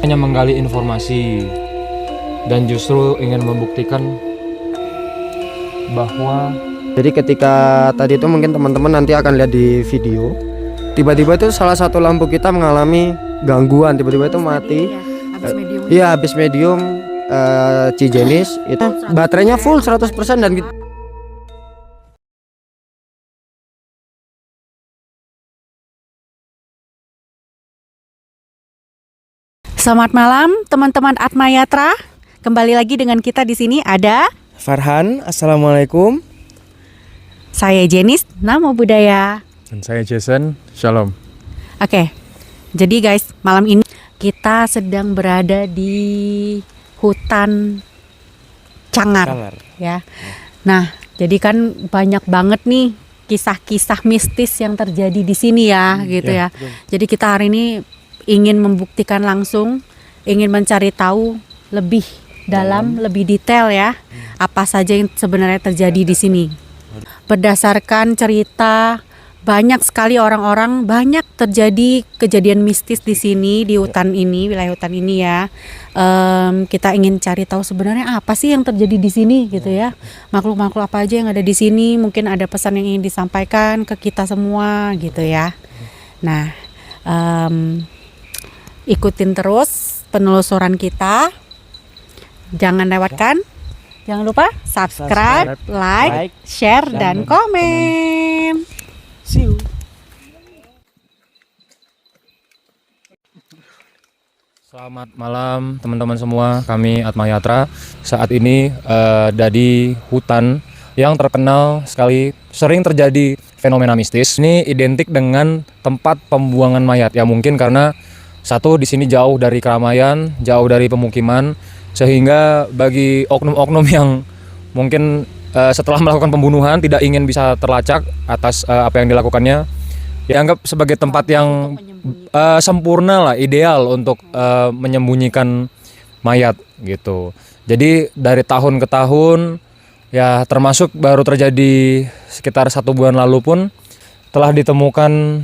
hanya menggali informasi dan justru ingin membuktikan bahwa jadi ketika tadi itu mungkin teman-teman nanti akan lihat di video, tiba-tiba itu salah satu lampu kita mengalami gangguan, tiba-tiba itu mati. Iya, habis medium cijenis itu baterainya full 100% dan Selamat malam teman-teman Atma Yatra. Kembali lagi dengan kita di sini ada Farhan. Assalamualaikum. saya Jenis, Namo Buddhaya. dan saya Jason, Shalom. Oke. Jadi guys, malam ini kita sedang berada di hutan Cangar. Ya. Nah, jadi kan banyak banget nih kisah-kisah mistis yang terjadi di sini ya, gitu ya. Jadi kita hari ini ingin membuktikan langsung, ingin mencari tahu lebih dalam, lebih detail ya, apa saja yang sebenarnya terjadi di sini. Berdasarkan cerita banyak sekali orang-orang, banyak terjadi kejadian mistis di sini, di hutan ini, wilayah hutan ini ya. Kita ingin cari tahu sebenarnya apa sih yang terjadi di sini gitu ya. Makhluk-makhluk apa aja yang ada di sini, mungkin ada pesan yang ingin disampaikan ke kita semua gitu ya. Nah, ikutin terus penelusuran kita. Jangan lewatkan. Jangan lupa subscribe, like, share, dan komen. See you. Selamat malam teman-teman semua, kami Atma Yatra. Saat ini ada di hutan yang terkenal sekali, sering terjadi fenomena mistis. Ini identik dengan tempat pembuangan mayat ya, mungkin karena satu di sini jauh dari keramaian, jauh dari pemukiman, sehingga bagi oknum-oknum yang mungkin setelah melakukan pembunuhan tidak ingin bisa terlacak atas apa yang dilakukannya, dianggap sebagai tempat yang sempurna lah, ideal untuk menyembunyikan mayat gitu. Jadi dari tahun ke tahun ya, termasuk baru terjadi sekitar 1 bulan lalu pun telah ditemukan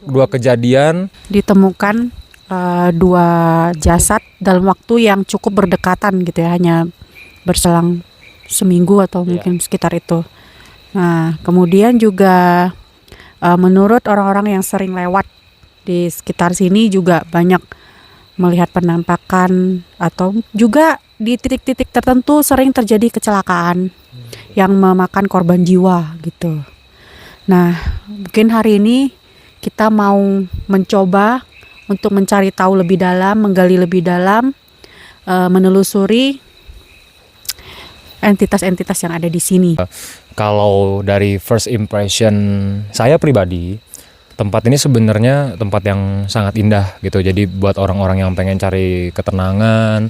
dua kejadian. Ditemukan 2 jasad dalam waktu yang cukup berdekatan gitu ya, hanya berselang seminggu atau mungkin sekitar itu. Nah, kemudian juga menurut orang-orang yang sering lewat di sekitar sini juga banyak melihat penampakan atau juga di titik-titik tertentu sering terjadi kecelakaan yang memakan korban jiwa gitu. Nah, mungkin hari ini kita mau mencoba untuk mencari tahu lebih dalam, menggali lebih dalam, menelusuri entitas-entitas yang ada di sini. Kalau dari first impression saya pribadi, tempat ini sebenarnya tempat yang sangat indah gitu. Jadi buat orang-orang yang pengen cari ketenangan,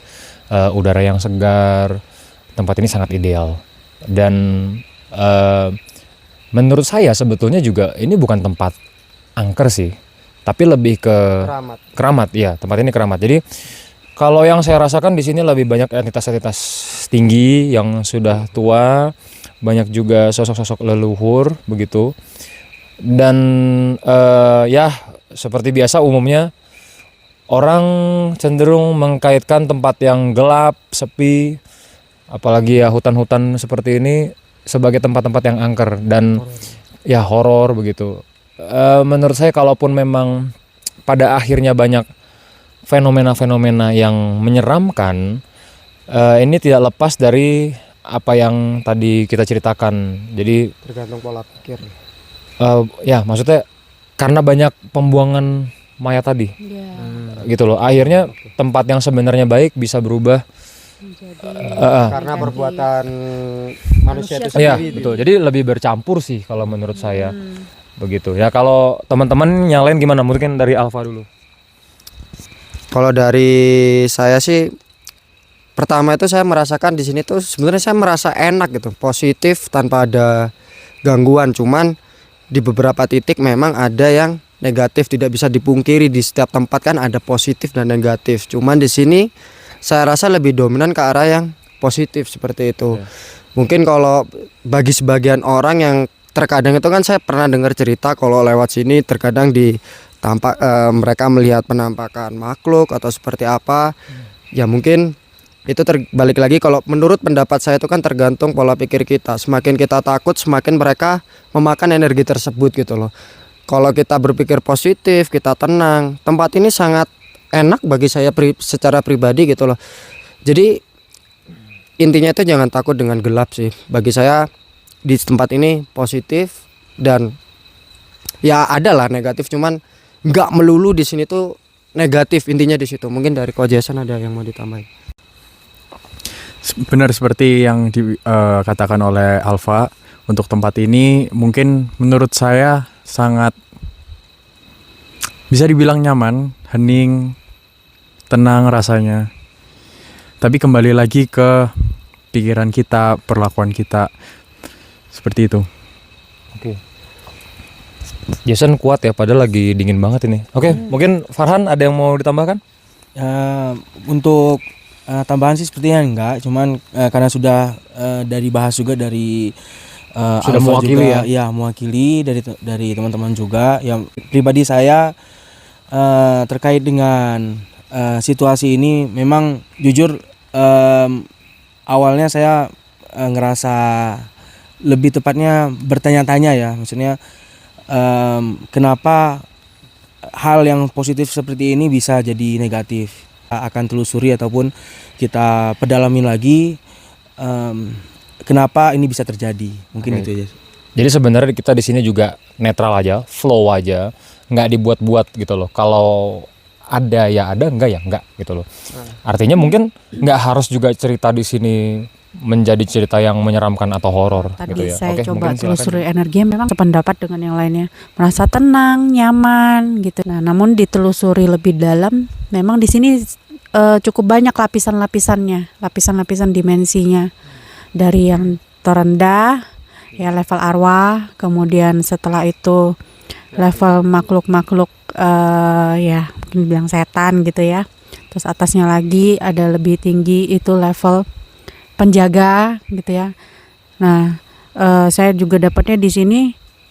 udara yang segar, tempat ini sangat ideal. Dan menurut saya sebetulnya juga ini bukan tempat angker sih, tapi lebih ke keramat. Ya, tempat ini keramat. Jadi kalau yang saya rasakan di sini lebih banyak entitas-entitas tinggi yang sudah tua, banyak juga sosok-sosok leluhur begitu. Dan ya seperti biasa umumnya orang cenderung mengkaitkan tempat yang gelap, sepi, apalagi ya hutan-hutan seperti ini sebagai tempat-tempat yang angker dan ya horor begitu. Menurut saya kalaupun memang pada akhirnya banyak fenomena-fenomena yang menyeramkan, ini tidak lepas dari apa yang tadi kita ceritakan. Jadi Tergantung pola pikir. ya maksudnya karena banyak pembuangan mayat tadi, gitu loh. Akhirnya tempat yang sebenarnya baik bisa berubah Karena perbuatan manusia itu ya, sendiri. betul. Jadi lebih bercampur sih kalau menurut saya. Begitu. Ya kalau teman-teman yang lain gimana? Mungkin dari Alfa dulu. Kalau dari saya sih, pertama itu saya merasakan di sini tuh sebenarnya saya merasa enak gitu, positif tanpa ada gangguan. Cuman di beberapa titik memang ada yang negatif, tidak bisa dipungkiri. Di setiap tempat kan ada positif dan negatif. Cuman di sini saya rasa lebih dominan ke arah yang positif seperti itu. Mungkin kalau bagi sebagian orang yang terkadang itu kan saya pernah dengar cerita kalau lewat sini terkadang mereka melihat penampakan makhluk atau seperti apa. Ya mungkin itu terbalik lagi, kalau menurut pendapat saya itu kan tergantung pola pikir kita. Semakin kita takut, semakin mereka memakan energi tersebut gitu loh. Kalau kita berpikir positif, kita tenang, tempat ini sangat enak bagi saya secara pribadi gitu loh. Jadi intinya itu jangan takut dengan gelap sih. Bagi saya di tempat ini positif, dan ya ada lah negatif, cuman nggak melulu di sini tuh negatif, intinya di situ. Mungkin dari Ko Jason ada yang mau ditambahin? Benar seperti yang dikatakan oleh Alfa, untuk tempat ini mungkin menurut saya sangat bisa dibilang nyaman, hening, tenang rasanya. Tapi kembali lagi ke pikiran kita, perlakuan kita. Seperti itu. Oke. Jason kuat ya, padahal lagi dingin banget ini. Oke, mungkin Farhan ada yang mau ditambahkan? Untuk tambahan sih sepertinya enggak, cuman karena sudah dari bahas juga dari Sudah Alfa mewakili juga, ya mewakili dari teman-teman juga. Yang pribadi saya terkait dengan situasi ini, memang jujur awalnya saya ngerasa, lebih tepatnya bertanya-tanya ya, maksudnya kenapa hal yang positif seperti ini bisa jadi negatif. Akan telusuri ataupun kita pedalamin lagi kenapa ini bisa terjadi. Mungkin itu aja. Jadi sebenarnya kita di sini juga netral aja, flow aja, nggak dibuat-buat gitu loh. Kalau ada ya ada, enggak ya enggak gitu loh. Artinya mungkin nggak harus juga cerita di sini menjadi cerita yang menyeramkan atau horor Tadi gitu ya. saya Oke, coba mungkin silakan. telusuri energi, memang sependapat dengan yang lainnya, merasa tenang, nyaman gitu. Nah, namun ditelusuri lebih dalam, memang di sini cukup banyak lapisan-lapisannya, lapisan-lapisan dimensinya, dari yang terendah ya level arwah, kemudian setelah itu level makhluk-makhluk ya mungkin bilang setan gitu ya. Terus atasnya lagi ada lebih tinggi, itu level penjaga gitu ya. Nah, saya juga dapatnya di sini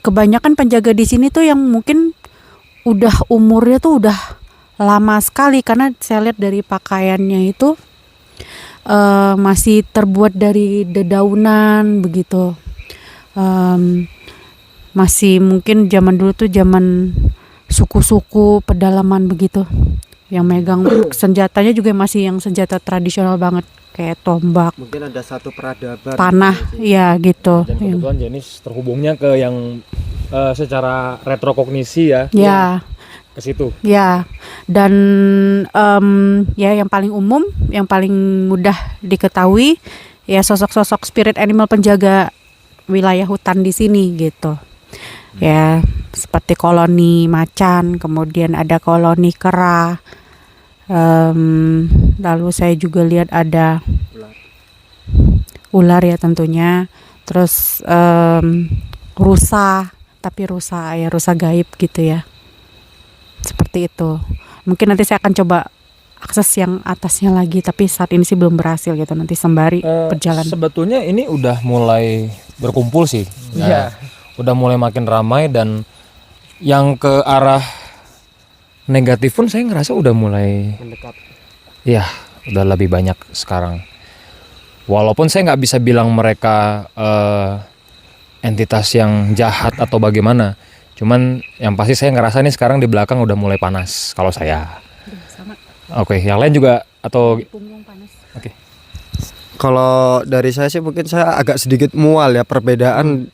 kebanyakan penjaga di sini tuh yang mungkin udah umurnya tuh udah lama sekali, karena saya lihat dari pakaiannya itu masih terbuat dari dedaunan begitu. Masih mungkin zaman dulu tuh zaman suku-suku pedalaman begitu, yang megang senjatanya juga masih yang senjata tradisional banget, kayak tombak, Mungkin ada satu peradaban panah, ya gitu. Dan kebetulan Jenis terhubungnya ke yang secara retrokognisi ya. Ya, Ke situ. ya. Dan ya yang paling umum, yang paling mudah diketahui ya sosok-sosok spirit animal penjaga wilayah hutan di sini gitu. Ya, seperti koloni macan, kemudian ada koloni kera. Lalu saya juga lihat ada ular ya tentunya. Terus rusa, tapi rusa ya rusa gaib gitu ya. Seperti itu. Mungkin nanti saya akan coba akses yang atasnya lagi, tapi saat ini sih belum berhasil gitu, nanti sembari berjalan. Sebetulnya ini udah mulai berkumpul sih. Iya. Udah mulai makin ramai, dan yang ke arah negatif pun saya ngerasa udah mulai mendekat. ya udah lebih banyak sekarang. Walaupun saya nggak bisa bilang mereka entitas yang jahat atau bagaimana. Cuman yang pasti saya ngerasa nih sekarang di belakang udah mulai panas kalau saya. Sama. Oke, yang lain juga atau Punggung panas. oke. Kalau dari saya sih mungkin saya agak sedikit mual ya, perbedaan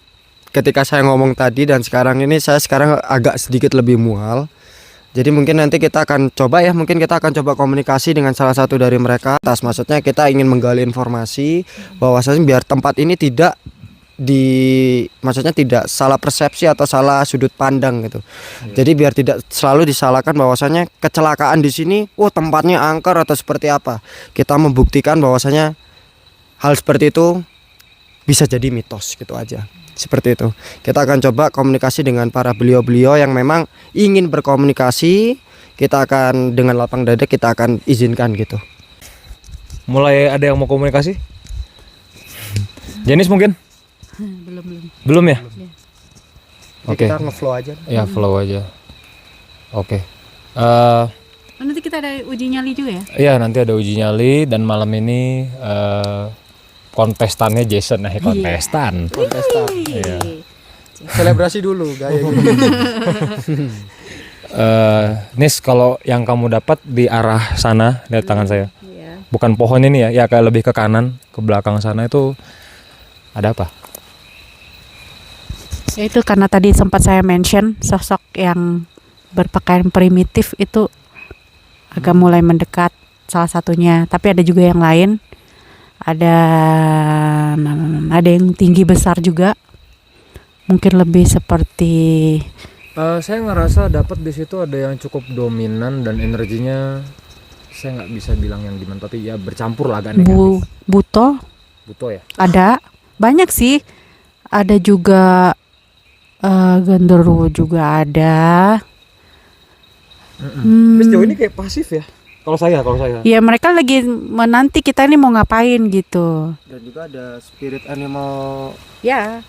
ketika saya ngomong tadi dan sekarang ini, saya sekarang agak sedikit lebih mual. Jadi mungkin nanti kita akan coba ya, mungkin kita akan coba komunikasi dengan salah satu dari mereka. Maksudnya kita ingin menggali informasi bahwasanya biar tempat ini tidak maksudnya tidak salah persepsi atau salah sudut pandang gitu. Jadi biar tidak selalu disalahkan bahwasanya kecelakaan di sini, tempatnya angker atau seperti apa. Kita membuktikan bahwasanya hal seperti itu bisa jadi mitos gitu aja. Seperti itu. Kita akan coba komunikasi dengan para beliau-beliau yang memang ingin berkomunikasi. Kita akan dengan lapang dada kita akan izinkan gitu. Mulai ada yang mau komunikasi? Jenis mungkin? Belum. Belum ya? Oke. Kita ngeflow aja. Ya flow aja. Oke. Nanti kita ada uji nyali juga ya? Iya nanti ada uji nyali dan malam ini kontestannya Jason. Kontestan. Iya. Selebrasi dulu gaya gitu. Nis, kalau yang kamu dapat di arah sana, lihat tangan saya. Iya. Bukan pohon ini ya, kayak lebih ke kanan, ke belakang sana itu ada apa? Ya itu karena tadi sempat saya mention sosok yang berpakaian primitif itu agak mulai mendekat, salah satunya. Tapi ada juga yang lain. Ada yang tinggi besar juga. Mungkin lebih seperti Saya ngerasa dapat di situ ada yang cukup dominan dan energinya saya nggak bisa bilang yang gimana, tapi ya bercampur lah agak negatif. Buto. Buto ya? Ada banyak sih, ada juga genderuwo juga ada. Sejauh ini kayak pasif ya. Kalau saya. Ya mereka lagi menanti kita ini mau ngapain gitu. Dan juga ada spirit animal. Ya.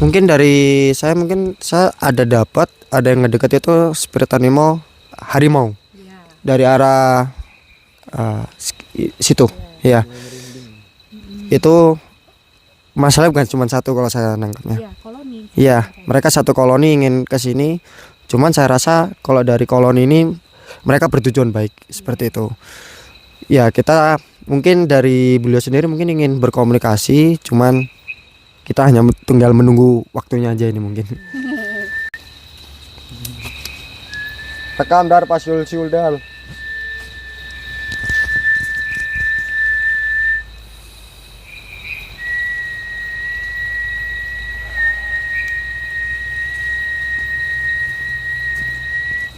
Mungkin dari saya ada dapat ada yang ngedeket itu spirit animal harimau. Dari arah situ. Ya. Itu masalahnya bukan cuma satu kalau saya nangkapnya. Koloni. Iya, mereka satu koloni ingin ke sini. Cuman saya rasa kalau dari koloni ini mereka bertujuan baik seperti itu. Ya, kita mungkin dari beliau sendiri mungkin ingin berkomunikasi, cuman kita hanya tinggal menunggu waktunya aja ini mungkin. Tekan dar pasul siuldal.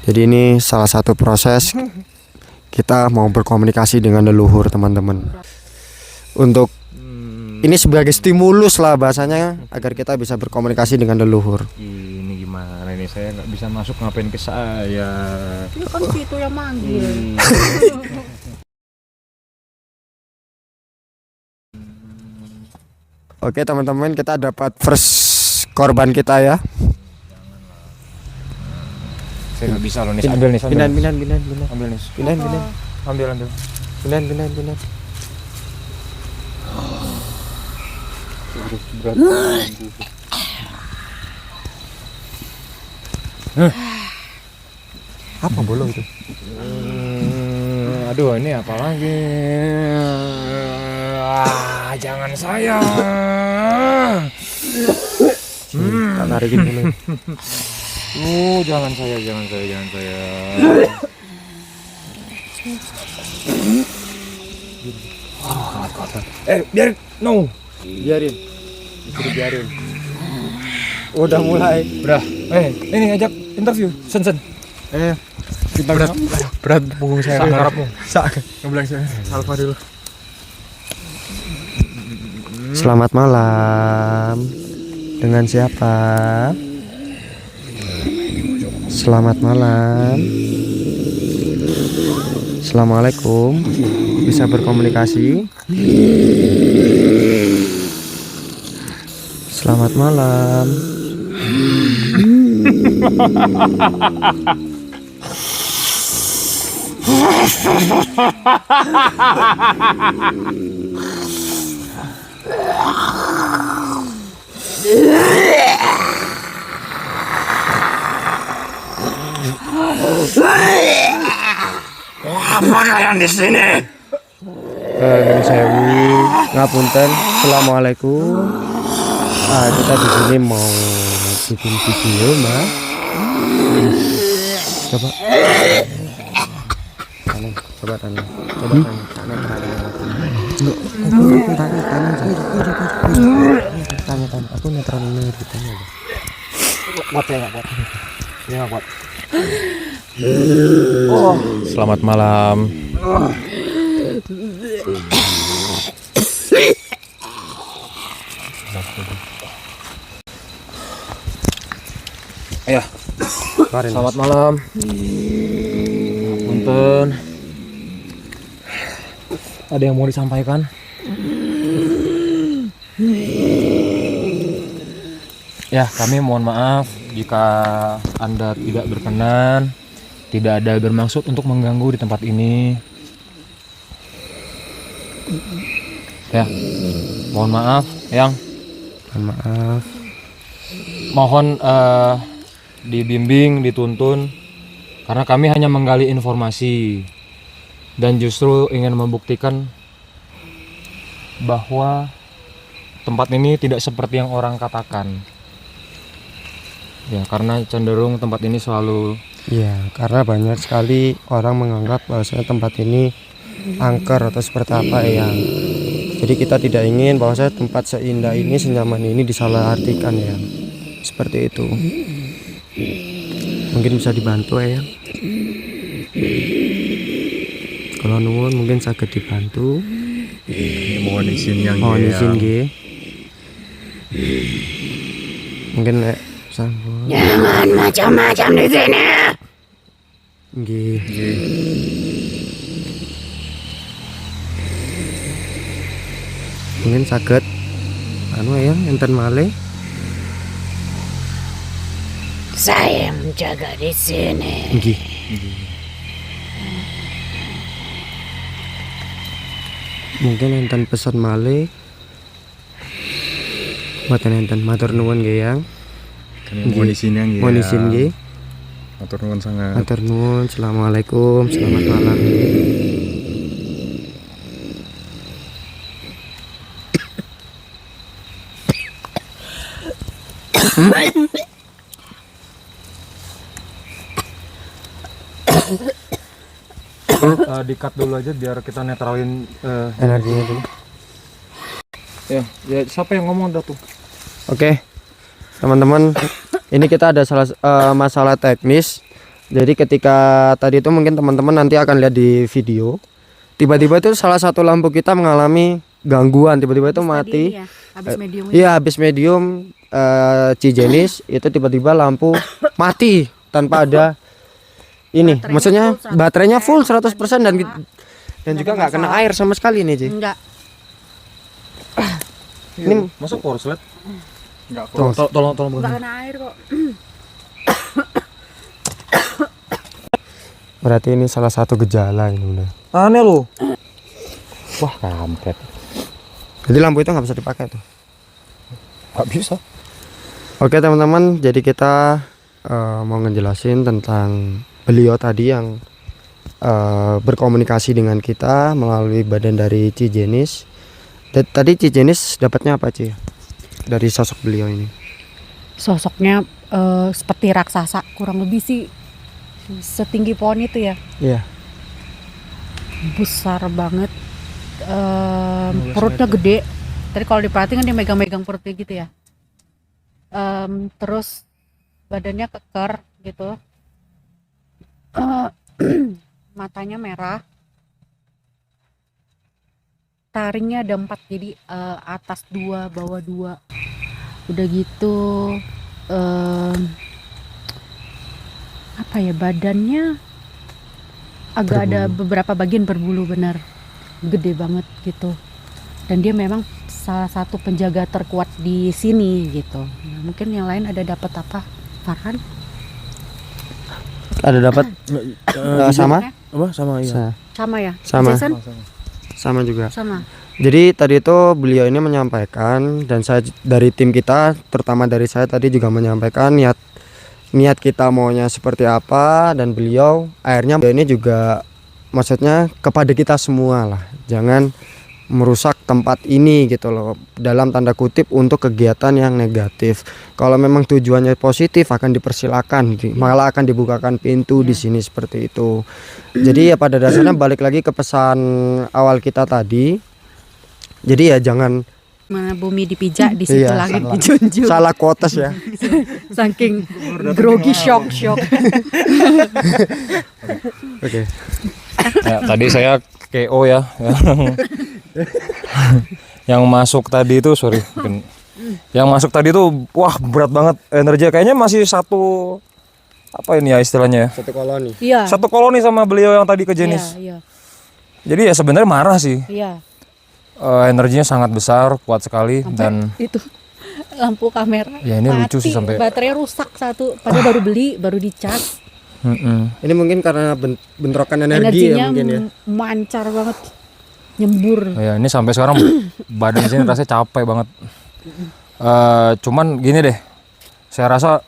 Jadi ini salah satu proses kita mau berkomunikasi dengan leluhur teman-teman. Untuk ini sebagai stimulus lah bahasanya agar kita bisa berkomunikasi dengan leluhur. Ini gimana ini, saya nggak bisa masuk, ngapain ke saya? Ya kan situ yang manggil. Oke teman-teman, kita dapat first korban kita ya. Saya nggak bisa loh nih. Ambil nih. Binan. Ambil nih. Binan. Ambil. Binan. Apa bolong itu? Aduh, ini apa lagi? Jangan saya. Tak tarikin dulu. Jangan saya. Biarin. No. Biarin. Udah mulai. Udah. Ini ajak interview. Sen. Kita berat punggung saya. Harapmu. Ngebilang saya. Alfa dulu. Selamat malam. Dengan siapa? Selamat malam. Assalamualaikum. Bisa berkomunikasi? Selamat malam. Apa kalian di sini? Sewu, ngapunten. Assalamualaikum. Kita di sini mau bikin video, Mas. Coba. Tangan. Tanya. Aku netralin ditanya. Kuat ya, kuat. Ini enggak kuat. Selamat malam. Ya. Selamat malam. Punten. Ada yang mau disampaikan? Ya, kami mohon maaf jika Anda tidak berkenan, tidak ada bermaksud untuk mengganggu di tempat ini. Ya, mohon maaf, Yang. Mohon maaf. Mohon dibimbing, dituntun, karena kami hanya menggali informasi dan justru ingin membuktikan bahwa tempat ini tidak seperti yang orang katakan. Ya, karena cenderung tempat ini selalu Iya, karena banyak sekali orang menganggap bahwasanya tempat ini angker atau seperti apa ya. Jadi kita tidak ingin bahwasanya tempat seindah ini, senyaman ini disalahartikan ya. Seperti itu. Mungkin bisa dibantu ya. Kalau nuwun mungkin saged dibantu. Mohon izin yang Mohon izin nggih. Mungkin nek sambung. Jangan macam-macam di sini. Nggih. Mungkin saged anu ya enten malih. Saya menjaga di sini. Nggih. Mungkin enten pesan malih. Mboten enten, matur nuwun nggih Yang. Kami mohon izin yang Mohon izin nggih. Matur nuwun sangat. Matur nuwun. Assalamualaikum. Selamat malam nggih. di-cut dulu aja biar kita netralin Energinya dulu. ya siapa yang ngomong dah tuh. Oke, teman-teman, ini kita ada masalah teknis. Jadi ketika tadi itu mungkin teman-teman nanti akan lihat di video, tiba-tiba itu salah satu lampu kita mengalami gangguan, tiba-tiba itu mati. Habis medium. Iya, habis medium Cijenis itu tiba-tiba lampu mati tanpa ada ini. Baterainya Maksudnya full 100%, baterainya full 100% dan juga ada nggak kena masalah. air sama sekali nih, Ci. Enggak. Ini masuk korslet. Enggak Tolong Enggak kena air kok. Berarti ini salah satu gejala ini udah. Aneh lu. Wah, kampret. Jadi lampu itu nggak bisa dipakai tuh. Nggak bisa. Oke teman-teman, jadi kita mau ngejelasin tentang beliau tadi yang berkomunikasi dengan kita melalui badan dari Cijenis. Tadi Cijenis dapatnya apa Ci? Dari sosok beliau ini? Sosoknya seperti raksasa, kurang lebih sih setinggi pohon itu ya. Iya. Besar banget. Perutnya gede. Tadi kalau diperhatiin kan dia megang-megang perutnya gitu ya. Terus badannya keker gitu. Matanya merah. Taringnya ada 4, jadi atas 2, bawah 2. Udah gitu apa ya, badannya agak ada beberapa bagian berbulu, benar gede banget gitu. Dan dia memang salah satu penjaga terkuat di sini gitu. Nah, mungkin yang lain ada dapat apa, Farhan? Ada dapat sama? Apa sama iya. Sama ya? Sama. Jason? Sama juga. Sama. Jadi tadi itu beliau ini menyampaikan, dan saya dari tim kita, terutama dari saya tadi juga menyampaikan niat kita maunya seperti apa, dan beliau akhirnya ini juga maksudnya kepada kita semua lah, jangan merusak tempat ini gitu loh, dalam tanda kutip untuk kegiatan yang negatif. Kalau memang tujuannya positif akan dipersilakan, malah akan dibukakan pintu di sini seperti itu. Jadi ya pada dasarnya balik lagi ke pesan awal kita tadi. Jadi ya jangan Mana bumi dipijak, di situ Iya, langit salah. dijunjung. salah quotes ya. Saking grogi shock. Oke. Ya, tadi saya KO ya. Yang masuk tadi itu yang masuk tadi itu wah berat banget energinya, kayaknya masih satu apa ini ya istilahnya ya, Satu koloni. Iya. satu koloni sama beliau yang tadi ke Jenis. Iya. Jadi ya sebenarnya marah sih. Iya. Energinya sangat besar, kuat sekali. Sampai Dan itu lampu kamera Ya, ini lucu sih sampai- baterainya rusak satu, padahal baru beli, baru dicas. Ini mungkin karena bentrokan energi Energinya ya mungkin ya. mancar banget, nyembur. Ya ini sampai sekarang badan di sini rasanya capek banget. Cuman gini deh, saya rasa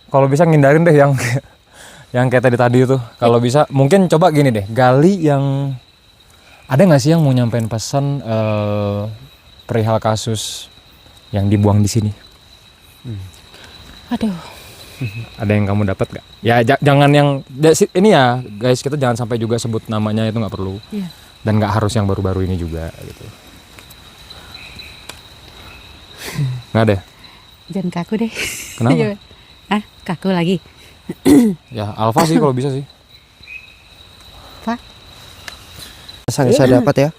kalau bisa ngindarin deh yang kayak tadi itu. Kalau bisa mungkin coba gini deh, gali yang ada nggak sih yang mau nyampein pesan perihal kasus yang dibuang di sini? Aduh, Ada yang kamu dapat nggak? Ya jangan yang ini ya guys, kita jangan sampai juga sebut namanya, itu nggak perlu. Iya. Dan nggak harus yang baru-baru ini juga gitu. Nggak ada. jangan kaku deh. Kenapa? Ah, kaku lagi. Ya Alfa sih kalau bisa sih. Yang saya dapat ya.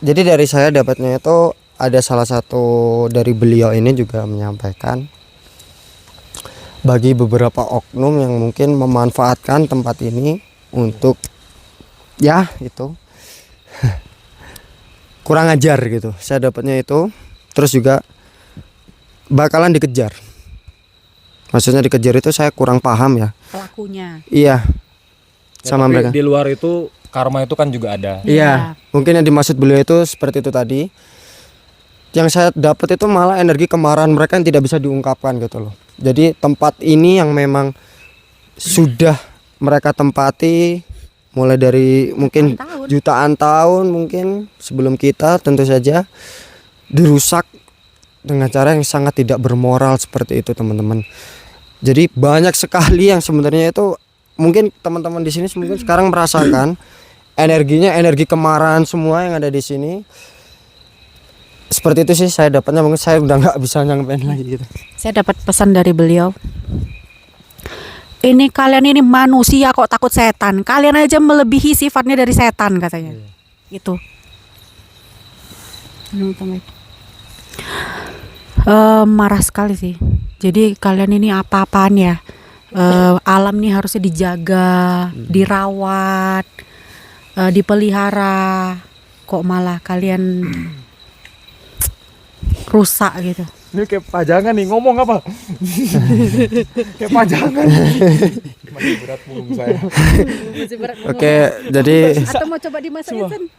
Jadi dari saya dapatnya itu ada salah satu dari beliau ini juga menyampaikan bagi beberapa oknum yang mungkin memanfaatkan tempat ini untuk ya itu kurang ajar gitu. Saya dapatnya itu, terus juga bakalan dikejar. Maksudnya dikejar itu saya kurang paham ya. Pelakunya. Iya. Sama mereka. Di luar itu karma itu kan juga ada. Iya, mungkin yang dimaksud beliau itu seperti itu tadi. Yang saya dapat itu malah energi kemarahan mereka yang tidak bisa diungkapkan gitu loh. Jadi tempat ini yang memang sudah mereka tempati mulai dari mungkin jutaan tahun mungkin sebelum kita, tentu saja dirusak dengan cara yang sangat tidak bermoral seperti itu teman-teman. Jadi banyak sekali yang sebenarnya itu mungkin teman-teman di sini mungkin sekarang merasakan energinya, energi kemarahan semua yang ada di sini. Seperti itu sih saya dapatnya, mungkin saya udah nggak bisa nyampein lagi gitu. Saya dapat pesan dari beliau. Ini kalian ini manusia kok takut setan. Kalian aja melebihi sifatnya dari setan katanya. Gitu. Marah sekali sih. Jadi kalian ini apa-apaan ya? Alam nih harusnya dijaga, dirawat, dipelihara. Kok malah kalian rusak gitu. Ini kayak pajangan nih, ngomong apa? Kayak pajangan. Masih berat punggung saya. Oke, jadi Atau mau coba dimasakin?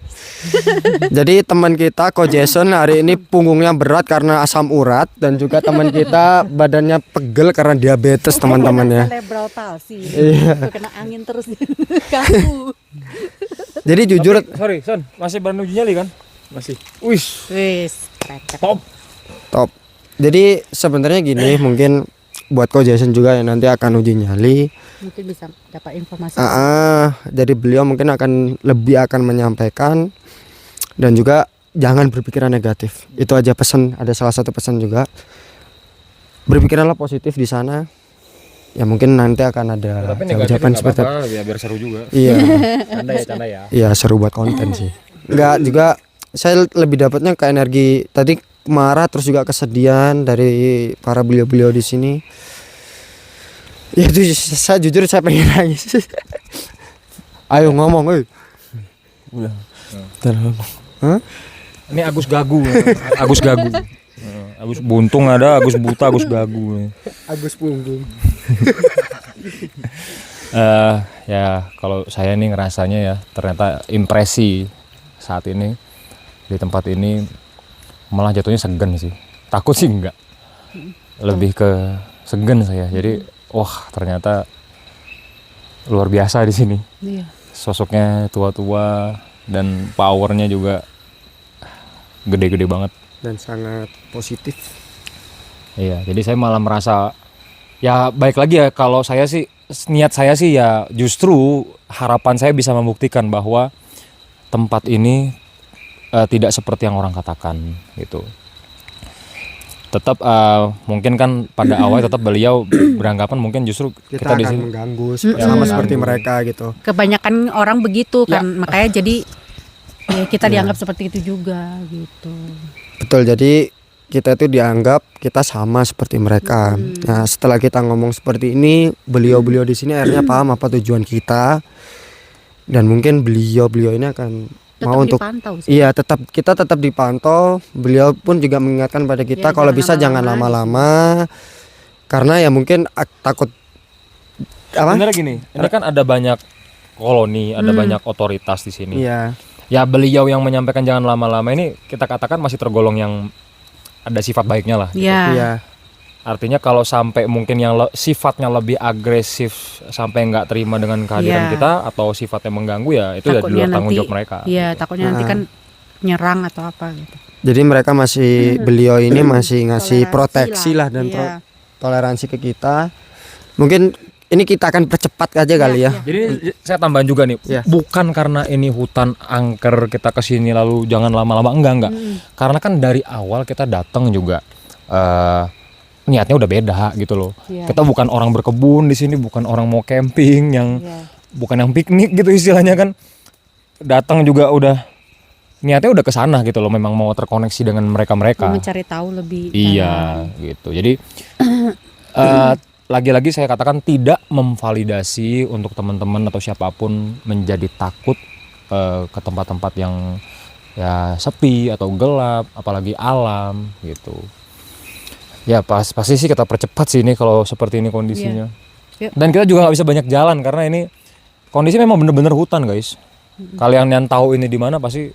jadi teman kita Ko Jason hari ini punggungnya berat karena asam urat, dan juga teman kita badannya pegel karena diabetes teman-teman ya. Cerebral palsy. Iya. Kena angin terus kaku. Jadi jujur Sorry, Son, masih bahan uji nyali kan? Masih. Wis, Wis, top. top. Jadi sebenarnya gini, mungkin buat Ko Jason juga yang nanti akan uji nyali. Mungkin bisa dapat informasi. Jadi beliau mungkin lebih akan menyampaikan, dan juga jangan berpikiran negatif. Itu aja pesan, ada salah satu pesan juga. Berpikiranlah positif di sana. Ya mungkin nanti akan ada jawaban seperti apa, biar seru juga. iya. Canda ya. Iya, seru buat konten sih. Enggak, juga saya lebih dapatnya ke energi tadi marah, terus juga kesedihan dari para beliau-beliau di sini. Ya itu saya jujur saya pengen nangis. Ayo ngomong, euy. Udah. Hah? Ini Agus Gagu. Agus Gagu. Agus Buntung ada, Agus Buta, Agus Gagu. Agus punggung. Ya kalau saya nih ngerasanya ya, ternyata impresi saat ini di tempat ini malah jatuhnya segan sih. Takut sih enggak, lebih ke segan saya. Jadi wah ternyata luar biasa di sini. Iya. Sosoknya tua-tua dan powernya juga gede-gede banget. Dan sangat positif. Iya, jadi saya malah merasa ya baik lagi ya, kalau saya sih niat saya sih ya justru harapan saya bisa membuktikan bahwa tempat ini tidak seperti yang orang katakan gitu. Tetap mungkin kan pada awal tetap beliau beranggapan mungkin justru Kita kita di akan sini mengganggu Ya, sama mengganggu. seperti mereka gitu. Kebanyakan orang begitu Ya. kan, makanya jadi ya kita dianggap seperti itu juga gitu. Betul, jadi kita itu dianggap kita sama seperti mereka. Nah, setelah kita ngomong seperti ini, beliau-beliau di sini akhirnya paham apa tujuan kita, dan mungkin beliau-beliau ini akan Tetap mau untuk dipantau sih. iya kita tetap dipantau. Beliau pun juga mengingatkan pada kita Ya, kalau jangan bisa jangan lama-lama lama-lama karena ya mungkin takut apa? Sebenarnya gini, ini kan ada banyak koloni, ada banyak otoritas di sini. Iya. Ya beliau yang menyampaikan jangan lama-lama ini kita katakan masih tergolong yang ada sifat baiknya lah. Iya. Iya. Artinya kalau sampai mungkin yang sifatnya lebih agresif sampai nggak terima dengan kehadiran Iya. kita atau sifatnya mengganggu ya itu udah di luar tanggung jawab mereka. Iya, takutnya nanti kan nyerang atau apa gitu. Jadi mereka masih beliau ini masih ngasih Toleransi proteksi lah dan Iya. toleransi ke kita. Mungkin ini kita akan percepat aja kali ya. Jadi saya tambahan juga nih, Iya. bukan karena ini hutan angker kita kesini lalu jangan lama-lama, enggak. Karena kan dari awal kita datang juga niatnya udah beda gitu loh. Iya. Kita bukan orang berkebun di sini, bukan orang mau camping yang Iya. bukan yang piknik gitu istilahnya kan. Datang juga udah niatnya udah ke sana gitu loh, memang mau terkoneksi dengan mereka-mereka. Mau mencari tahu lebih Iya, gitu. Jadi lagi-lagi saya katakan tidak memvalidasi untuk teman-teman atau siapapun menjadi takut ke tempat-tempat yang ya sepi atau gelap, apalagi alam gitu. Ya pasti sih kita percepat sih ini kalau seperti ini kondisinya. Yuk. Dan kita juga nggak bisa banyak jalan karena ini kondisi memang bener-bener hutan guys. Kalian yang tahu ini di mana pasti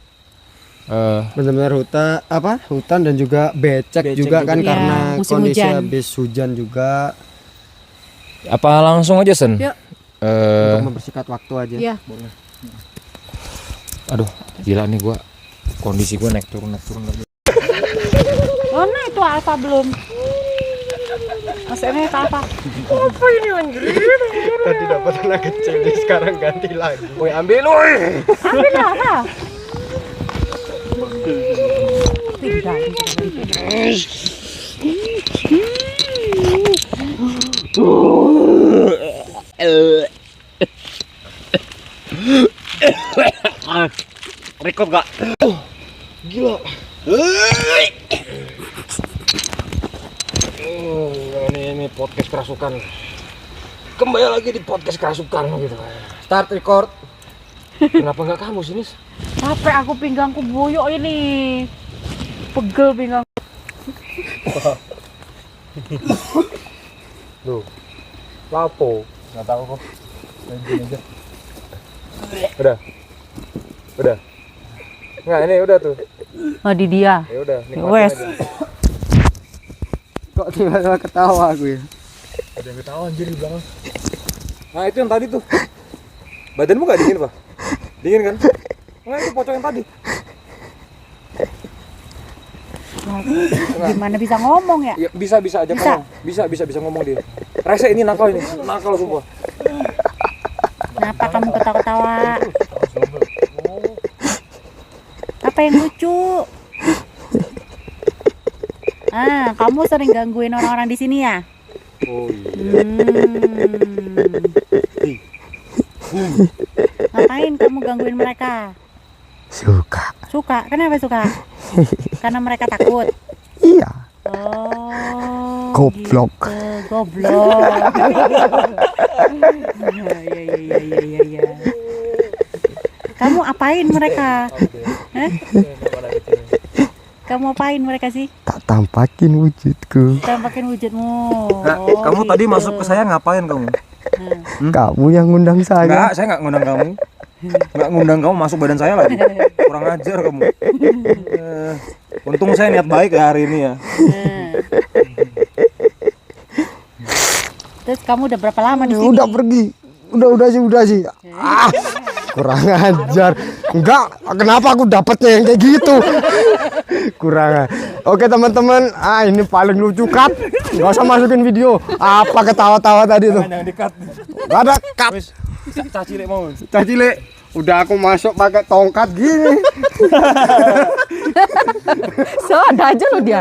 Benar-benar hutan dan juga becek juga kan juga. karena Iya, musim kondisi hujan. habis hujan juga apa langsung aja Sen. Yuk. untuk mempersingkat waktu aja. Iya. Aduh gila nih gua kondisi gua naik turun. Oh, nah itu alfa belum. Maksudnya itu apa? Apa ini anjir? Tadi dapat anak kecil sekarang ganti lagi. Woi ambil woi. Ambil apa? Tidak. Rekod gak? Gila. Ini podcast kerasukan. Kembali lagi di podcast kerasukan gitu. Start record. Kenapa nggak kamu sini? Capek aku, pinggangku boyok ini. Pegel pinggang. Tuh. Lapo. Nggak tahu kok. Lanjut aja. Udah. Nggak ini udah tuh. Oh, di dia. Ya udah. Wes. Kok tiba-tiba ketawa aku ya? Ada yang ketawa anjir di belakang. Nah itu yang tadi tuh. Badanmu nggak dingin Pak? Dingin kan? Nggak itu pocong yang tadi. Gimana bisa ngomong ya? Ya, bisa aja Bisa. kamu. Bisa ngomong dia. Rese ini nakal sumpah. Kenapa kamu ketawa-ketawa? Apa yang lucu? Kamu sering gangguin orang-orang di sini ya? Oh iya. Ngapain kamu gangguin mereka? Suka. Kenapa suka? Karena mereka takut. Iya. Oh. Goblok. Gitu. Goblok. Iya. Kamu apain mereka? Hah? Kamu apain mereka sih? Tak tampakin wujudku. Tampakin wujudmu. Kamu tadi gitu. masuk ke saya ngapain kamu? Kamu yang ngundang saya. Enggak, saya nggak ngundang kamu. Nggak ngundang kamu masuk badan saya lagi. Kurang ajar kamu. Untung saya niat baik ya hari ini ya. Terus kamu udah berapa lama di sini? Udah pergi. Udah sih. Kurang ajar. Enggak, kenapa aku dapetnya yang kayak gitu? Kurang. Oke teman-teman, ini paling lucu cut. Enggak usah masukin video. Apa ketawa-tawa tadi tuh? Jangan dikat. Enggak ada cut. Cacile mau. Cacile, udah aku masuk pakai tongkat gini. So ada aja loh dia.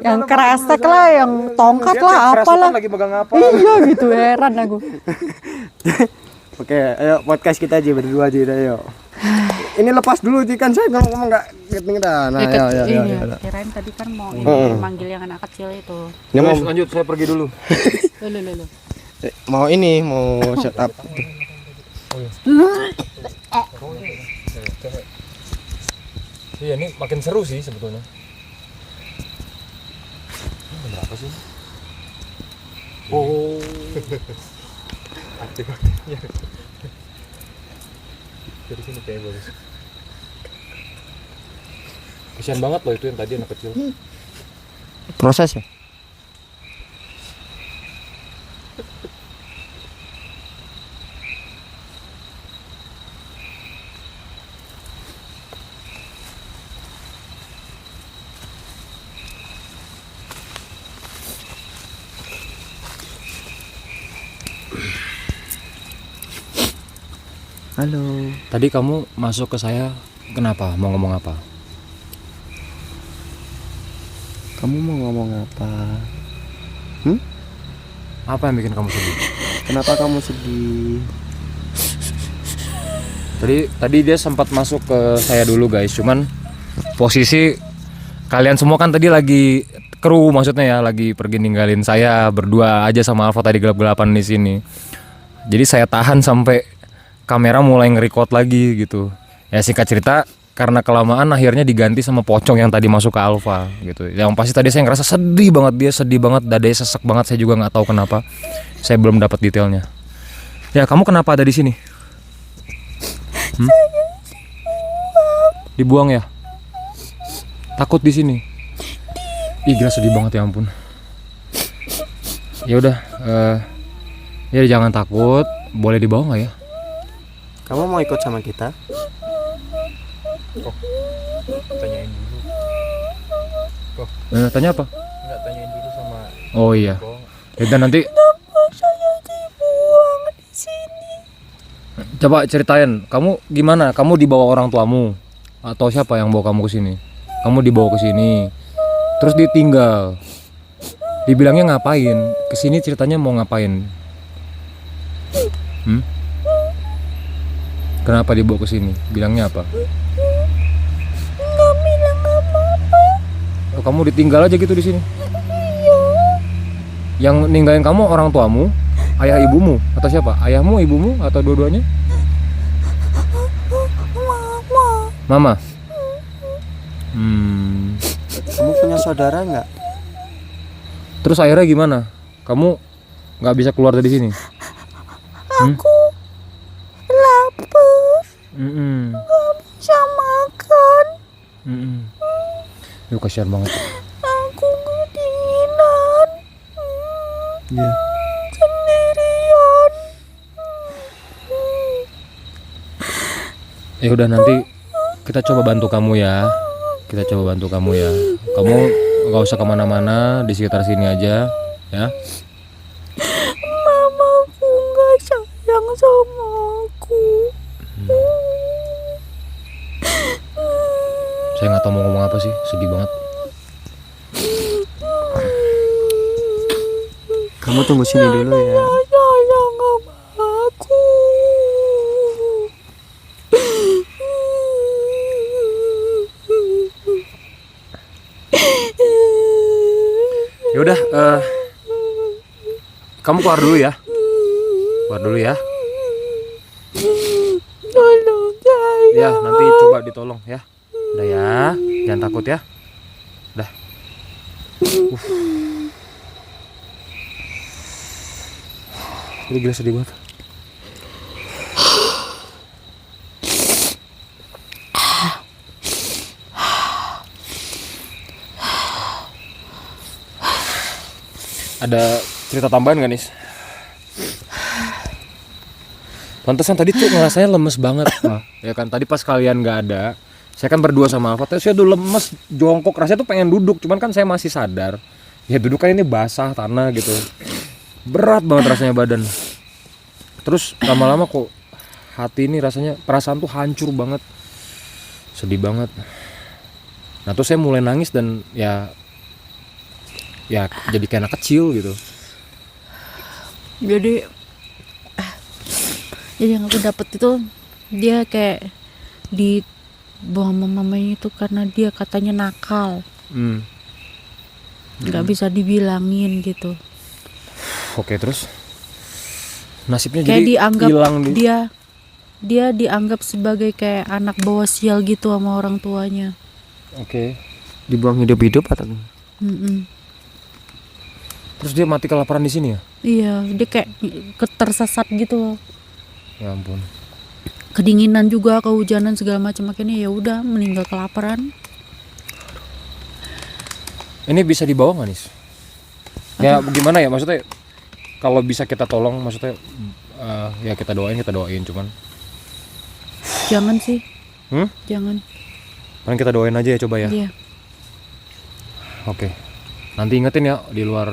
Yang kresek lah, yang tongkat lah, apalah. Lagi pegang apa? Iya gitu, heran aku. Oke, ayo podcast kita aja berdua aja, ayo. Ini lepas dulu sih kan saya ngomong enggak ngeting dah. Nah, ayo. Kirain tadi kan mau ini manggil yang anak kecil itu. Ini mau Lanjut, saya pergi dulu. Loh. mau setup. Iya, ini makin seru sih sebetulnya. Ini berapa sih? Oh. Aktif-aktifnya. Dari sini kayak bagus. Kasian banget loh itu yang tadi anak kecil. Proses ya. Halo. Tadi kamu masuk ke saya kenapa? Mau ngomong apa? Kamu mau ngomong apa? Apa yang bikin kamu sedih? Kenapa kamu sedih? Tadi dia sempat masuk ke saya dulu guys, cuman posisi kalian semua kan tadi lagi kru, maksudnya ya lagi pergi ninggalin saya berdua aja sama Alfa tadi gelap-gelapan di sini. Jadi saya tahan sampai kamera mulai nge-record lagi gitu. Ya singkat cerita karena kelamaan akhirnya diganti sama Pocong yang tadi masuk ke Alfa gitu. Yang pasti tadi saya ngerasa sedih banget, dia sedih banget, dadanya sesek banget, saya juga nggak tahu kenapa. Saya belum dapat detailnya. Ya kamu kenapa ada di sini? Dibuang ya? Takut di sini? Ih gila sedih banget ya ampun. Ya udah, ya jangan takut. Boleh dibawa nggak ya? Kamu mau ikut sama kita? Tanyain dulu. Tanya apa? Enggak, tanyain dulu sama. Oh iya. Dan nanti. Kenapa saya dibuang di sini? Coba ceritain, kamu gimana? Kamu dibawa orang tuamu atau siapa yang bawa kamu ke sini? Kamu dibawa ke sini, terus ditinggal. Dibilangnya ngapain? Kesini ceritanya mau ngapain? Kenapa dibawa ke sini? Bilangnya apa? Nggak bilang apa-apa. Oh, kamu ditinggal aja gitu di sini? Iya. Yang ninggalin kamu orang tuamu, ayah ibumu, atau siapa? Ayahmu, ibumu, atau dua-duanya? Mama. Kamu punya saudara nggak? Terus akhirnya gimana? Kamu nggak bisa keluar dari sini? Aku lapar. Nggak bisa makan. Yuk kasihan banget. Aku kedinginan. Iya. Sendirian. Ya udah nanti kita coba bantu kamu ya. Kita coba bantu kamu ya. Kamu nggak usah kemana-mana, di sekitar sini aja, ya. Mamaku nggak sayang sama aku. Saya nggak tahu mau ngomong apa sih, sedih banget. Kamu tunggu sini dulu ya. Sayang sama aku. Ya udah, kamu keluar dulu ya. Keluar dulu ya. Tolong saya. Ya, nanti coba ditolong ya. Udah ya, jangan takut ya. Udah. Ini gila sedih banget. Ada cerita tambahan gak Nis? Pantesan tadi tuh ngerasanya lemes banget. Ya kan tadi pas kalian gak ada, saya kan berdua sama Alfa, saya udah lemes, jongkok, rasanya tuh pengen duduk, cuman kan saya masih sadar. Ya duduk kan ini basah tanah gitu. Berat banget rasanya badan. Terus lama-lama kok hati ini rasanya, perasaan tuh hancur banget. Sedih banget. Nah terus saya mulai nangis dan ya jadi kayak anak kecil gitu. Jadi yang aku dapat itu dia kayak dibuang sama mamanya itu karena dia katanya nakal. Nggak bisa dibilangin gitu. Oke, terus nasibnya Kayak jadi dianggap hilang dia dianggap sebagai kayak anak bawa sial gitu sama orang tuanya. Oke. Dibuang hidup-hidup atau gimana? Terus dia mati kelaparan di sini ya? Iya, dia kayak tersesat gitu loh. Ya ampun. Kedinginan juga, kehujanan segala macam, akhirnya ya udah meninggal kelaparan. Ini bisa dibawa nggak nis? Ya gimana ya, maksudnya kalau bisa kita tolong, maksudnya ya kita doain cuman. Jangan sih. Hmm? Jangan. Paling kita doain aja ya, coba ya. Iya. Oke. Nanti ingetin ya di luar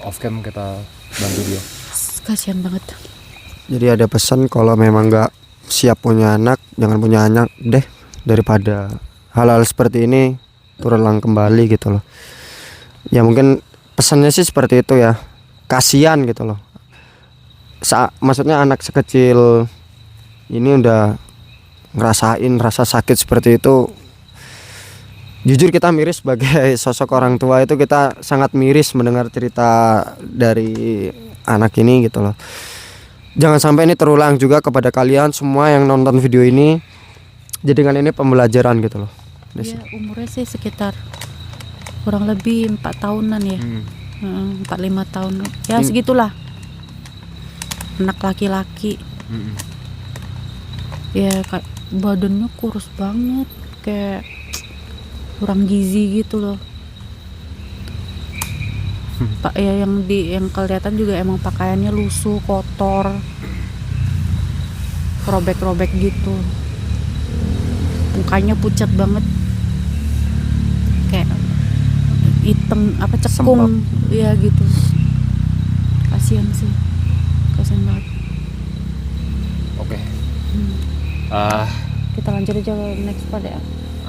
off cam kita bantu dia. Kasihan banget. Jadi ada pesan kalau memang nggak siap punya anak, jangan punya anak deh, daripada hal-hal seperti ini terulang kembali gitu loh. Ya mungkin pesannya sih seperti itu ya, kasihan gitu loh. Maksudnya anak sekecil ini udah ngerasain rasa sakit seperti itu. Jujur kita miris sebagai sosok orang tua, itu kita sangat miris mendengar cerita dari anak ini gitu loh. Jangan sampai ini terulang juga kepada kalian semua yang nonton video ini. Jadikan ini pembelajaran gitu loh. Dia umurnya sih sekitar kurang lebih 4 tahunan ya. 4-5 tahun. Ya segitulah. Anak laki-laki. Ya badannya kurus banget, kayak kurang gizi gitu loh. Pak ya, yang kelihatan juga emang pakaiannya lusuh, kotor, robek-robek gitu. Mukanya pucat banget, kayak hitam apa cekung, ya gitu. Kasian sih, kasian banget. Oke. Kita lanjut aja ke next part ya.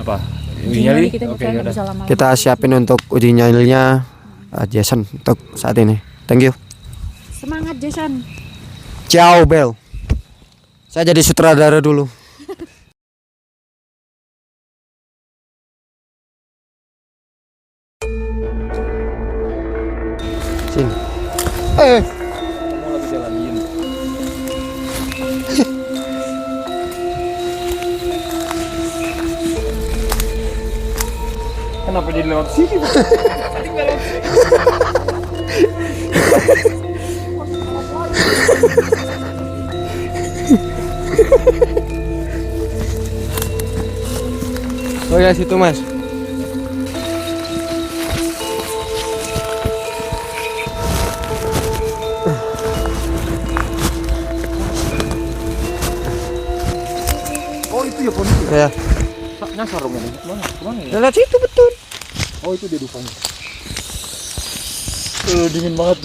Apa? Uji nyali kita Oke, bisa lama. Kita siapin untuk uji nyalinya Jason untuk saat ini. Thank you. Semangat Jason. Ciao Bel. Saya jadi sutradara dulu. Sini. Kamu lagi jalanin. Kenapa jadi lewat sini? Tadi nggak lewat sini. Oh ya situ Mas. Oh itu ya pon. Ya. Nyasar dong ini. Kemana ya? Lewat situ betul. Oh itu dia dupanya. Dingin banget.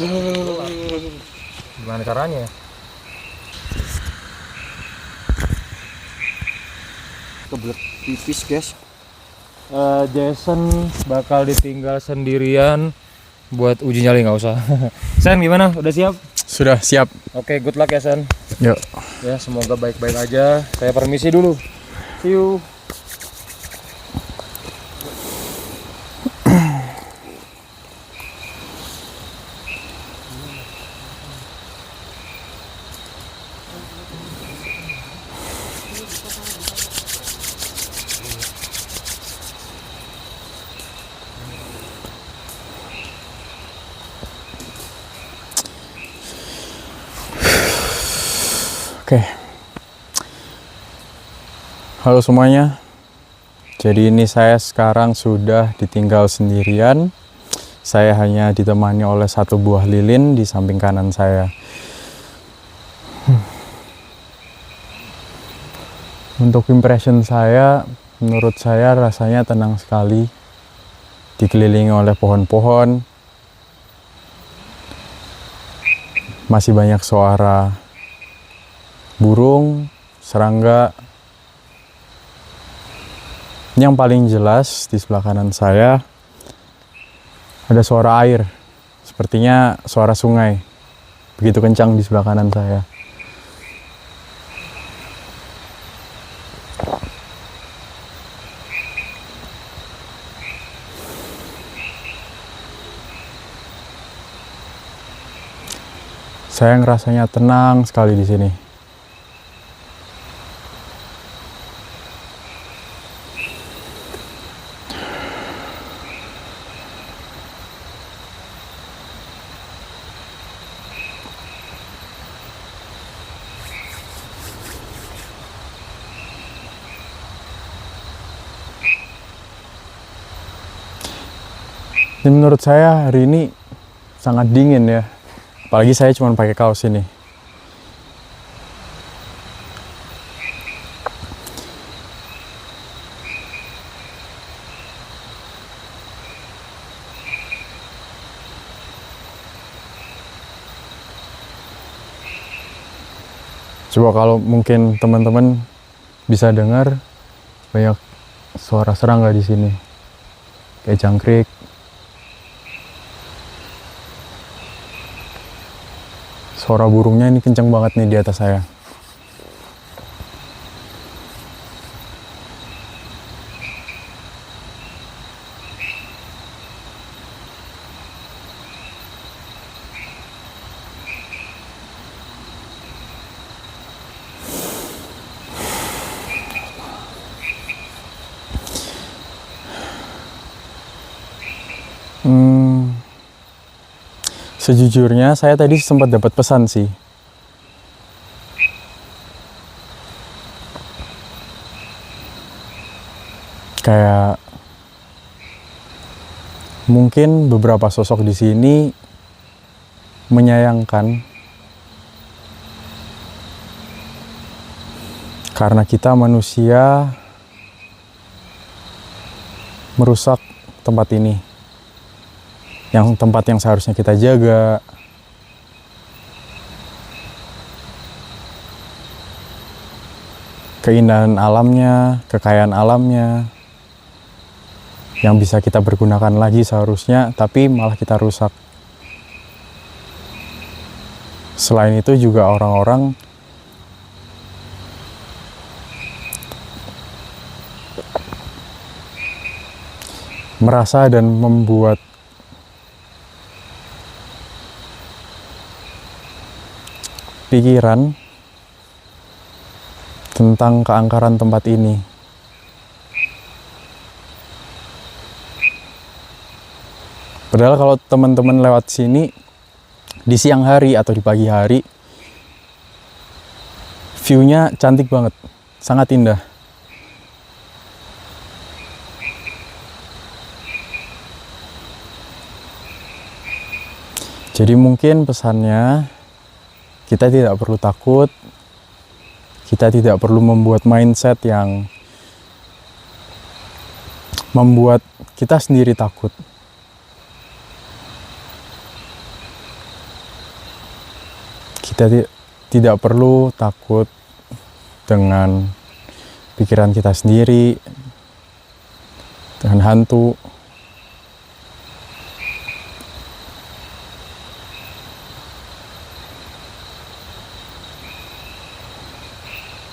Gimana caranya? Kebelet pipis guys. Jason bakal ditinggal sendirian buat uji nyali, nggak usah. Sen gimana? Udah siap? Sudah siap. Oke, good luck ya Sen. Yuk. Ya semoga baik-baik aja. Saya permisi dulu. See you. Oke. Halo semuanya. Jadi ini saya sekarang sudah ditinggal sendirian. Saya hanya ditemani oleh satu buah lilin di samping kanan saya. Untuk impression saya, menurut saya rasanya tenang sekali. Dikelilingi oleh pohon-pohon. Masih banyak suara burung, serangga. Yang paling jelas di sebelah kanan saya ada suara air. Sepertinya suara sungai. Begitu kencang di sebelah kanan saya. Saya ngerasanya tenang sekali di sini. Dan menurut saya hari ini sangat dingin ya. Apalagi saya cuma pakai kaos ini. Coba kalau mungkin teman-teman bisa dengar banyak suara serangga di sini, kayak jangkrik. Suara burungnya ini kenceng banget nih di atas saya. Sejujurnya saya tadi sempat dapat pesan sih. Kayak mungkin beberapa sosok di sini menyayangkan karena kita manusia merusak tempat ini. Tempat yang seharusnya kita jaga. Keindahan alamnya, kekayaan alamnya, yang bisa kita pergunakan lagi seharusnya, tapi malah kita rusak. Selain itu juga orang-orang merasa dan membuat pikiran tentang keangkaran tempat ini. Padahal kalau teman-teman lewat sini di siang hari atau di pagi hari, view-nya cantik banget, sangat indah. Jadi mungkin pesannya, kita tidak perlu takut, kita tidak perlu membuat mindset yang membuat kita sendiri takut. Kita tidak perlu takut dengan pikiran kita sendiri, dengan hantu.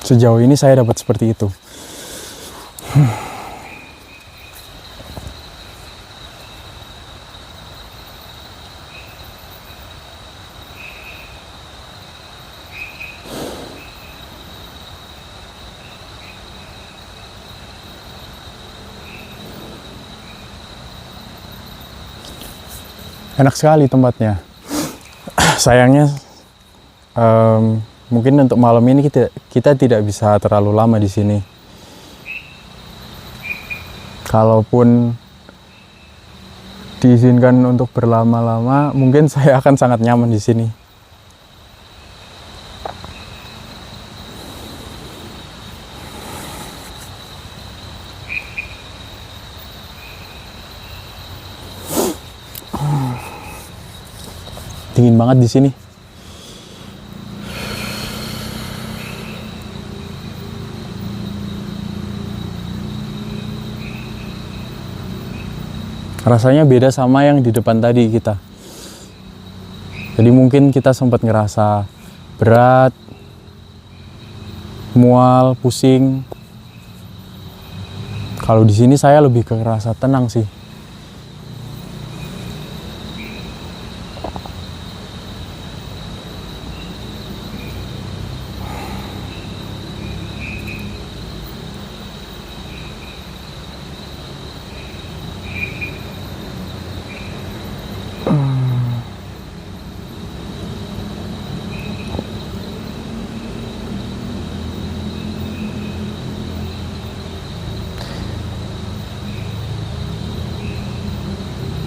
Sejauh ini saya dapat seperti itu. Enak sekali tempatnya. Sayangnya mungkin untuk malam ini kita tidak bisa terlalu lama di sini. Kalaupun diizinkan untuk berlama-lama, mungkin saya akan sangat nyaman di sini. Dingin banget di sini. Rasanya beda sama yang di depan tadi kita. Jadi mungkin kita sempat ngerasa berat, mual, pusing. Kalau di sini saya lebih ke ngerasa tenang sih.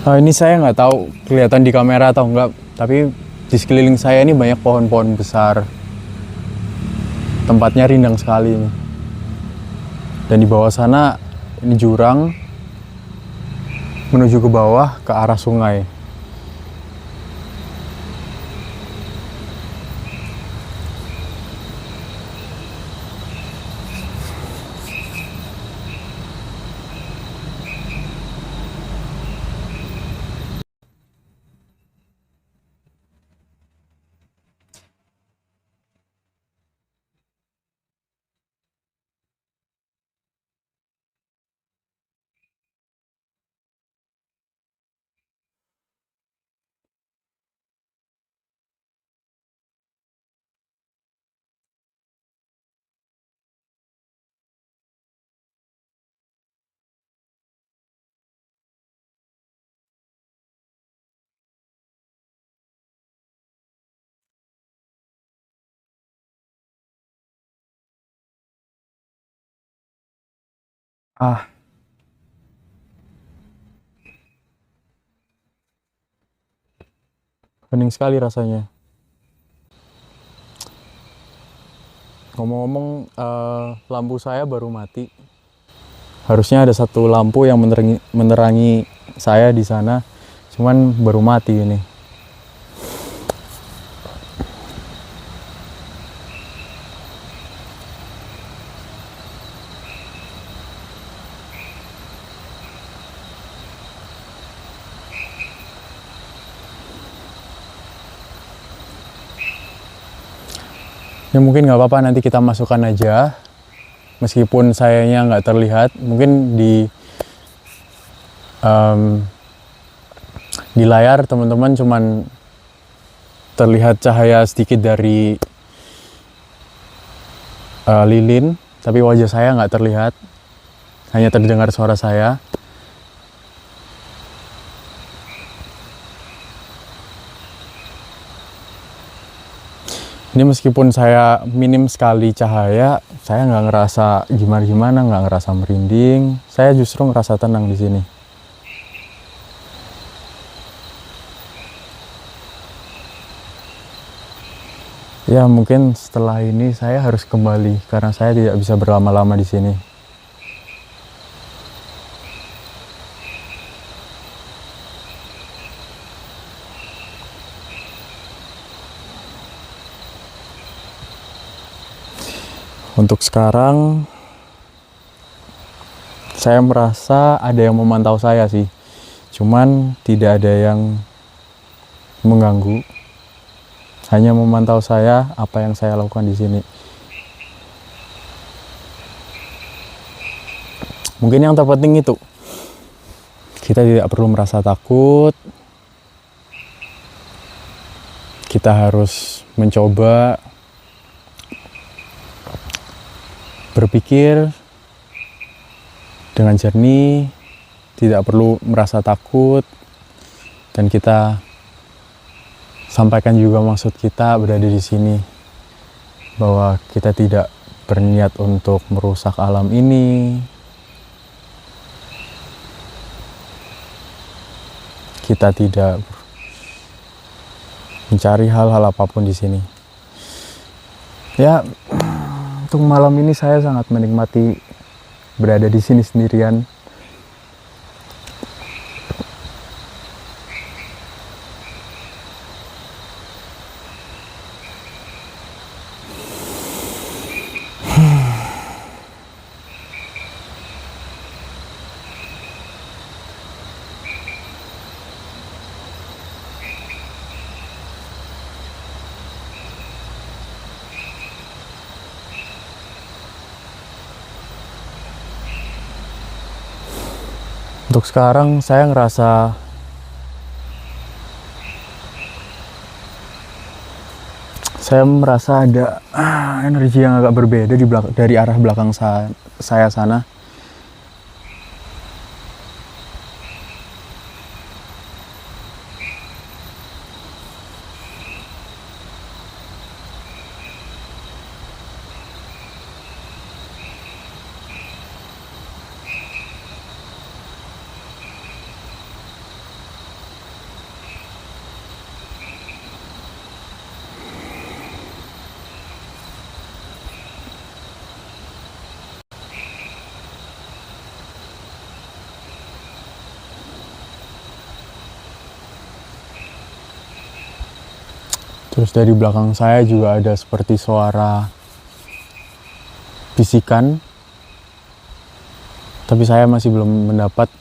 Ini saya nggak tahu kelihatan di kamera atau enggak, tapi di sekeliling saya ini banyak pohon-pohon besar. Tempatnya rindang sekali ini. Dan di bawah sana ini jurang menuju ke bawah ke arah sungai. Hening sekali rasanya. Ngomong-ngomong, lampu saya baru mati. Harusnya ada satu lampu yang menerangi saya di sana, cuman baru mati ini. Ya mungkin nggak apa-apa, nanti kita masukkan aja. Meskipun sayanya nggak terlihat, mungkin di layar teman-teman cuman terlihat cahaya sedikit dari lilin, tapi wajah saya nggak terlihat, hanya terdengar suara saya. Ini meskipun saya minim sekali cahaya, saya nggak ngerasa gimana-gimana, nggak ngerasa merinding. Saya justru ngerasa tenang di sini. Ya mungkin setelah ini saya harus kembali karena saya tidak bisa berlama-lama di sini. Untuk sekarang, saya merasa ada yang memantau saya sih. Cuman tidak ada yang mengganggu. Hanya memantau saya, apa yang saya lakukan di sini. Mungkin yang terpenting itu, kita tidak perlu merasa takut. Kita harus mencoba berpikir dengan jernih, tidak perlu merasa takut, dan kita sampaikan juga maksud kita berada di sini, bahwa kita tidak berniat untuk merusak alam ini. Kita tidak mencari hal-hal apapun di sini. Ya, untuk malam ini saya sangat menikmati berada di sini sendirian. Untuk sekarang saya ngerasa saya merasa ada energi yang agak berbeda dari arah belakang saya sana. Terus dari belakang saya juga ada seperti suara bisikan. Tapi saya masih belum mendapat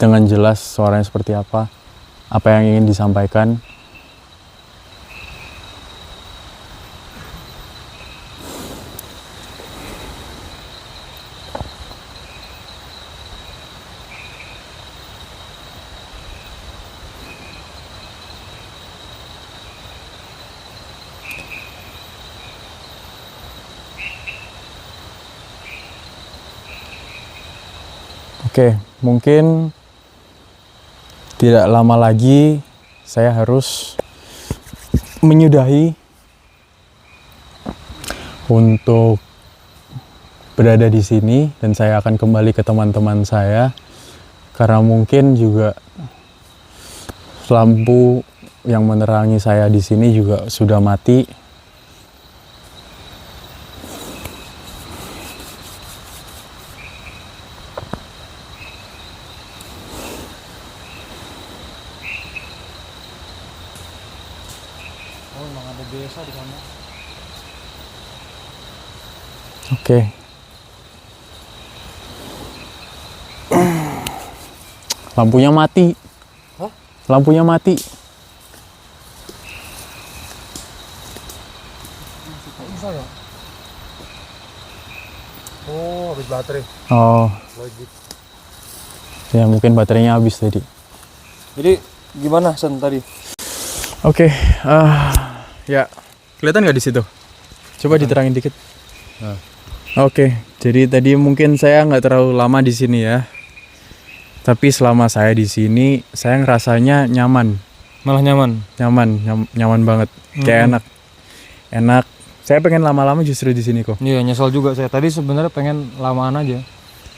dengan jelas suaranya seperti apa yang ingin disampaikan. Oke, mungkin tidak lama lagi saya harus menyudahi untuk berada di sini dan saya akan kembali ke teman-teman saya karena mungkin juga lampu yang menerangi saya di sini juga sudah mati. Oke. Lampunya mati. Hah? Lampunya mati. Oh, habis baterai. Oh. Ya mungkin baterainya habis tadi. Jadi gimana Sen tadi? Oke. Ya kelihatan nggak di situ? Coba diterangin dikit. Oke, jadi tadi mungkin saya nggak terlalu lama di sini ya. Tapi selama saya di sini, saya ngerasanya nyaman. Malah nyaman. Nyaman banget. Kayak enak. Saya pengen lama-lama justru di sini kok. Iya, nyesel juga saya. Tadi sebenarnya pengen lamaan aja.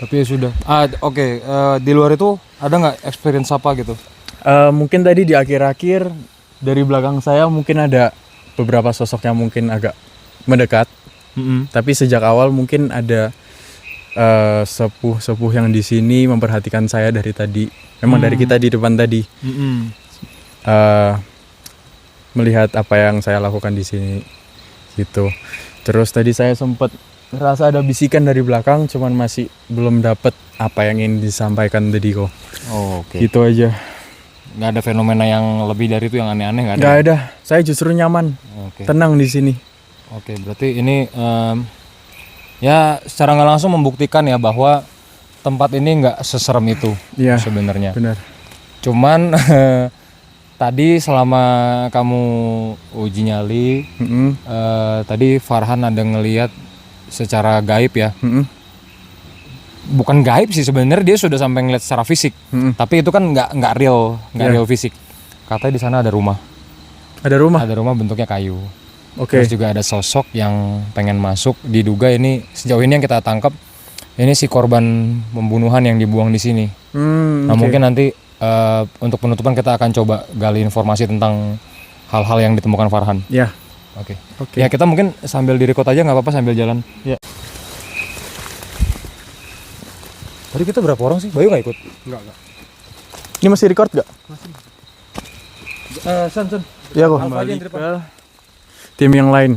Tapi ya sudah. Oke. Di luar itu ada nggak experience apa gitu? Mungkin tadi di akhir-akhir dari belakang saya mungkin ada beberapa sosok yang mungkin agak mendekat. Tapi sejak awal mungkin ada sepuh yang di sini memperhatikan saya dari tadi. Memang dari kita di depan tadi melihat apa yang saya lakukan di sini gitu. Terus tadi saya sempat ngerasa ada bisikan dari belakang, cuman masih belum dapet apa yang ingin disampaikan tadi kok. Oh, oke. Gitu aja. Nggak ada fenomena yang lebih dari itu yang aneh-aneh nggak ada? Nggak ada. Saya justru nyaman, tenang di sini. Oke, berarti ini ya secara nggak langsung membuktikan ya bahwa tempat ini nggak seserem itu sebenarnya. Benar. Cuman tadi selama kamu uji nyali, tadi Farhan ada ngelihat secara gaib ya. Bukan gaib sih sebenarnya, dia sudah sampai ngeliat secara fisik. Tapi itu kan nggak real fisik. Katanya di sana ada rumah. Ada rumah? Ada rumah bentuknya kayu. Oke. Terus juga ada sosok yang pengen masuk. Diduga ini sejauh ini yang kita tangkap ini si korban pembunuhan yang dibuang di sini. Nah mungkin nanti untuk penutupan kita akan coba gali informasi tentang hal-hal yang ditemukan Farhan. Ya. Oke. Ya kita mungkin sambil direkod aja nggak apa-apa sambil jalan. Ya. Tadi kita berapa orang sih? Bayu nggak ikut? Enggak. Ini masih record nggak? Masih. Sen. Ya kok. Kembali ke tim yang lain.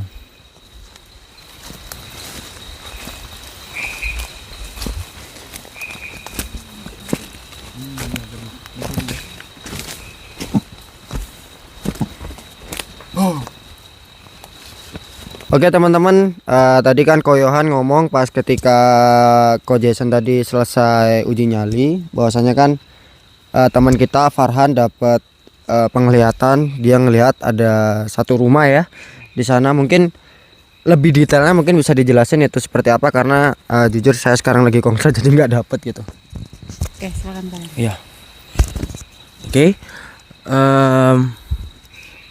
Oke teman-teman, tadi kan Ko Yohan ngomong pas ketika Ko Jason tadi selesai uji nyali, bahwasanya kan teman kita Farhan dapat penglihatan, dia ngelihat ada satu rumah ya di sana. Mungkin lebih detailnya mungkin bisa dijelasin itu seperti apa, karena jujur saya sekarang lagi kongres jadi nggak dapet gitu. Oke, silakan Pak. Iya. Oke.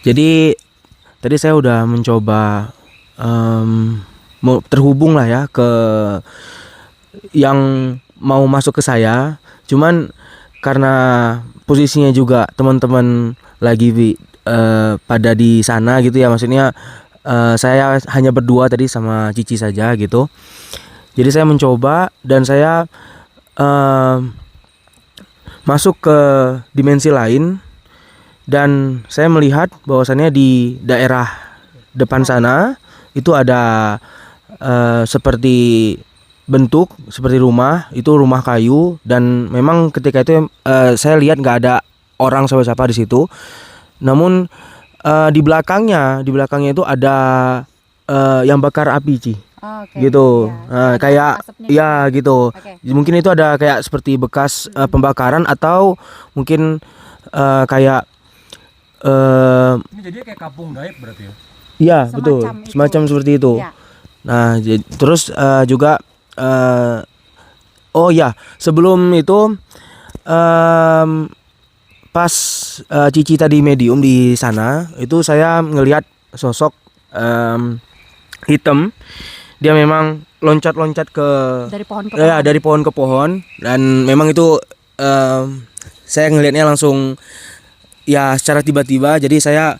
Jadi tadi saya udah mencoba terhubung lah ya ke yang mau masuk ke saya. Cuman karena posisinya juga teman-teman lagi pada di sana gitu ya, maksudnya saya hanya berdua tadi sama Cici saja gitu. Jadi saya mencoba dan saya masuk ke dimensi lain Dan saya melihat bahwasannya di daerah depan sana itu ada seperti bentuk seperti rumah, itu rumah kayu, dan memang ketika itu saya lihat nggak ada orang siapa-siapa di situ. Namun di belakangnya itu ada yang bakar api, Ci. Oh, oke. Gitu. Iya. Nah, Ada kayak asapnya ya gitu. Oke. Mungkin itu ada kayak seperti bekas pembakaran, atau mungkin kayak Ini jadinya kayak kampung gaib berarti ya. iya, Semacam betul. itu. Semacam seperti itu. Ya. Nah, terus juga oh ya, sebelum itu pas Cici tadi medium di sana, itu saya ngelihat sosok hitam. Dia memang loncat-loncat ke Dari pohon ke ya, pohon. dari pohon ke pohon, dan memang itu saya ngelihatnya langsung ya secara tiba-tiba. Jadi saya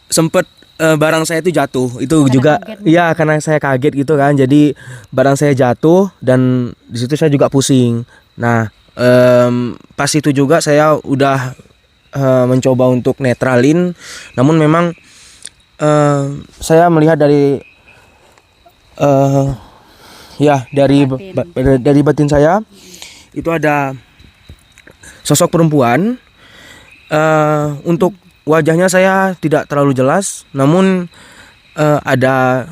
sempet barang saya itu jatuh. Itu Karena juga kaget. ya karena saya kaget gitu kan. Jadi barang saya jatuh dan di situ saya juga pusing. Nah, pas itu juga saya udah mencoba untuk netralin. Namun memang saya melihat dari ya dari dari batin saya itu ada sosok perempuan. Untuk wajahnya saya tidak terlalu jelas, namun ada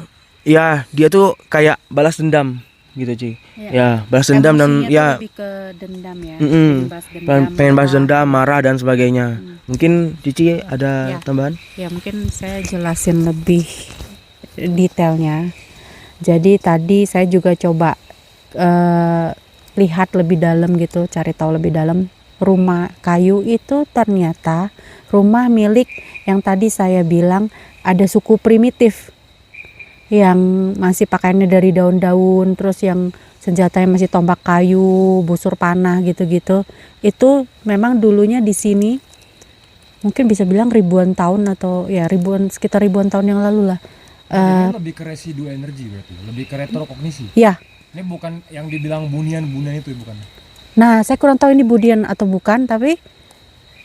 ya dia tuh kayak balas dendam gitu, Ci. Ya, balas dendam dan Emosinya tuh ya lebih ke dendam ya. mm-mm, pengen balas marah. dendam, marah dan sebagainya. Mungkin Cici ada Ya. tambahan? Ya mungkin saya jelasin lebih detailnya. Jadi tadi saya juga coba lihat lebih dalam gitu, cari tahu lebih dalam. Rumah kayu itu ternyata rumah milik yang tadi saya bilang ada suku primitif yang masih pakaiannya dari daun-daun, terus yang senjatanya masih tombak kayu, busur panah gitu-gitu. Itu memang dulunya di sini mungkin bisa bilang ribuan tahun atau ya sekitar ribuan tahun yang lalu lah. Lebih ke residu energi berarti, lebih ke retrokognisi. Ya. Ini bukan yang dibilang bunian-bunian itu bukan. Nah, saya kurang tahu ini budian atau bukan, tapi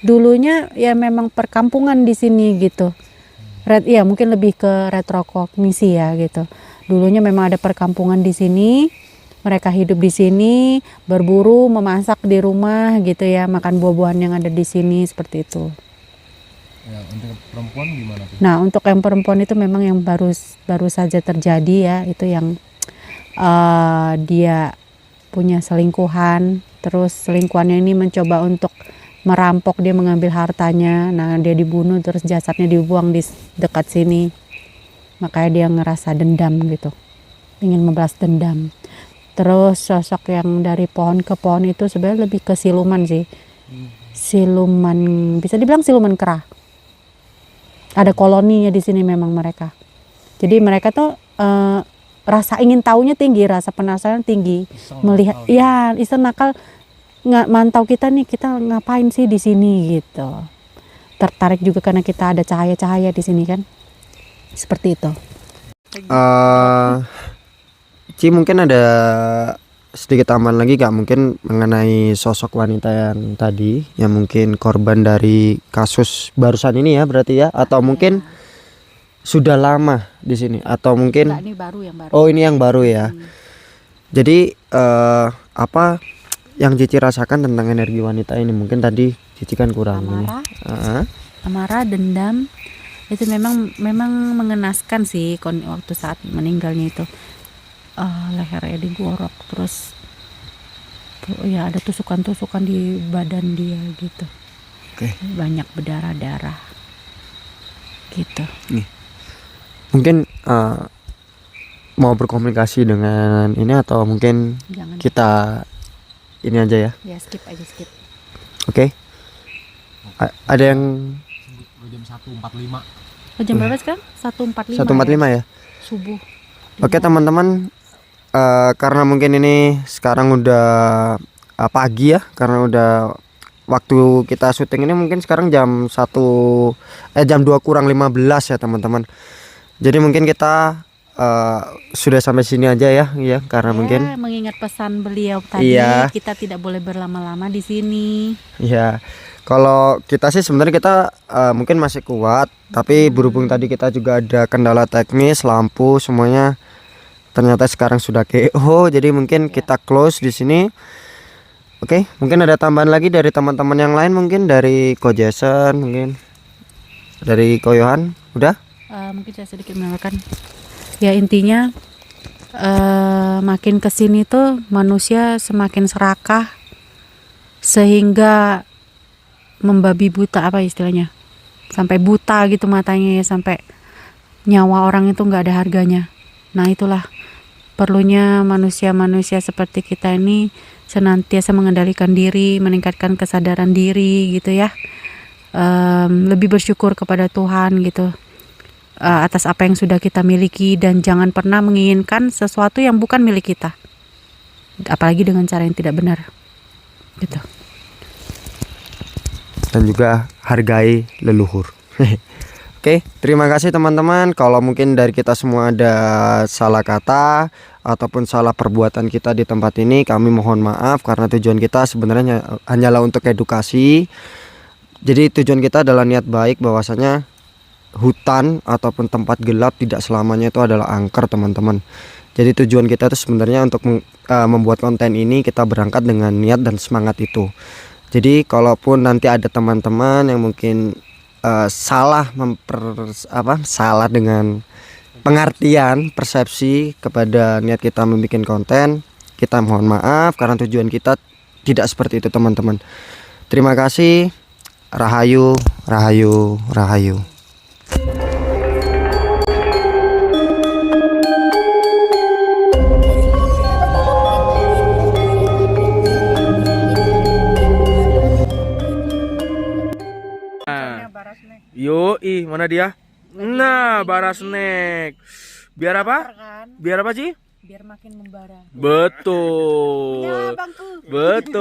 dulunya ya memang perkampungan di sini gitu. Ya mungkin lebih ke retrokognisi ya gitu. Dulunya memang ada perkampungan di sini, mereka hidup di sini, berburu, memasak di rumah gitu ya, makan buah-buahan yang ada di sini seperti itu. Ya, untuk perempuan gimana tuh? Nah, untuk yang perempuan itu memang yang baru saja terjadi ya, itu yang dia punya selingkuhan. Terus selingkuhannya ini mencoba untuk merampok, dia mengambil hartanya. Nah, dia dibunuh, terus jasadnya dibuang di dekat sini. Makanya dia ngerasa dendam gitu, ingin membalas dendam. Terus sosok yang dari pohon ke pohon itu sebenarnya lebih ke siluman sih. Siluman, bisa dibilang siluman kera. Ada koloninya di sini memang mereka. Jadi mereka tuh rasa ingin tahunya tinggi, rasa penasaran tinggi. Melihat, ya iseng nakal, nggak mantau kita nih, kita ngapain sih di sini gitu. Tertarik juga karena kita ada cahaya-cahaya di sini kan, seperti itu. Ci, mungkin ada sedikit tambahan lagi Kak, mungkin mengenai sosok wanita yang tadi yang mungkin korban dari kasus barusan ini ya berarti ya, atau mungkin sudah lama di sini, atau mungkin Enggak, ini baru yang baru. oh ini yang baru ya. Jadi apa yang Cici rasakan tentang energi wanita ini? Mungkin tadi Cici kan kurang ini. Amarah, dendam, itu memang mengenaskan sih waktu saat meninggalnya itu. Lehernya digorok, terus ya ada tusukan-tusukan di badan dia gitu. Oke. Banyak berdarah-darah gitu. Mungkin mau berkomunikasi dengan ini, atau mungkin Jangan kita ini aja ya. ya skip aja, skip. Oke. Ada yang Jam 1.45. Jam berapa sekarang? 1.45. 1.45 ya. Subuh. Oke teman-teman, karena mungkin ini sekarang udah pagi ya, karena udah waktu kita syuting ini mungkin sekarang jam 2 kurang 15 ya teman-teman. Jadi mungkin kita sudah sampai sini aja ya, karena mungkin mengingat pesan beliau tadi, Iya. kita tidak boleh berlama-lama di sini. ya, Kalau kita sih sebenarnya kita mungkin masih kuat, tapi berhubung tadi kita juga ada kendala teknis, lampu semuanya ternyata sekarang sudah KO, jadi mungkin kita close di sini. Oke, mungkin ada tambahan lagi dari teman-teman yang lain, mungkin dari Ko Jason, mungkin dari Ko Yohan, udah? Mungkin saya sedikit menambahkan. Ya intinya makin kesini tuh manusia semakin serakah sehingga membabi buta, apa istilahnya, sampai buta gitu matanya ya, sampai nyawa orang itu nggak ada harganya. Nah itulah perlunya manusia-manusia seperti kita ini senantiasa mengendalikan diri, meningkatkan kesadaran diri gitu ya, lebih bersyukur kepada Tuhan gitu, atas apa yang sudah kita miliki, dan jangan pernah menginginkan sesuatu yang bukan milik kita, apalagi dengan cara yang tidak benar gitu. Dan juga hargai leluhur. Oke, terima kasih teman-teman. Kalau mungkin dari kita semua ada salah kata ataupun salah perbuatan kita di tempat ini, kami mohon maaf karena tujuan kita sebenarnya hanyalah untuk edukasi. Jadi tujuan kita adalah niat baik, bahwasanya hutan ataupun tempat gelap tidak selamanya itu adalah angker, teman-teman. Jadi tujuan kita itu sebenarnya untuk membuat konten ini, kita berangkat dengan niat dan semangat itu. Jadi kalaupun nanti ada teman-teman yang mungkin salah salah dengan pengertian persepsi kepada niat kita membuat konten, kita mohon maaf karena tujuan kita tidak seperti itu, teman-teman. Terima kasih. Rahayu, rahayu, rahayu. Yoi, mana dia? Nah, bara snack. Biar apa? Biar apa sih? Biar makin membara. Betul. Bangku. Betul.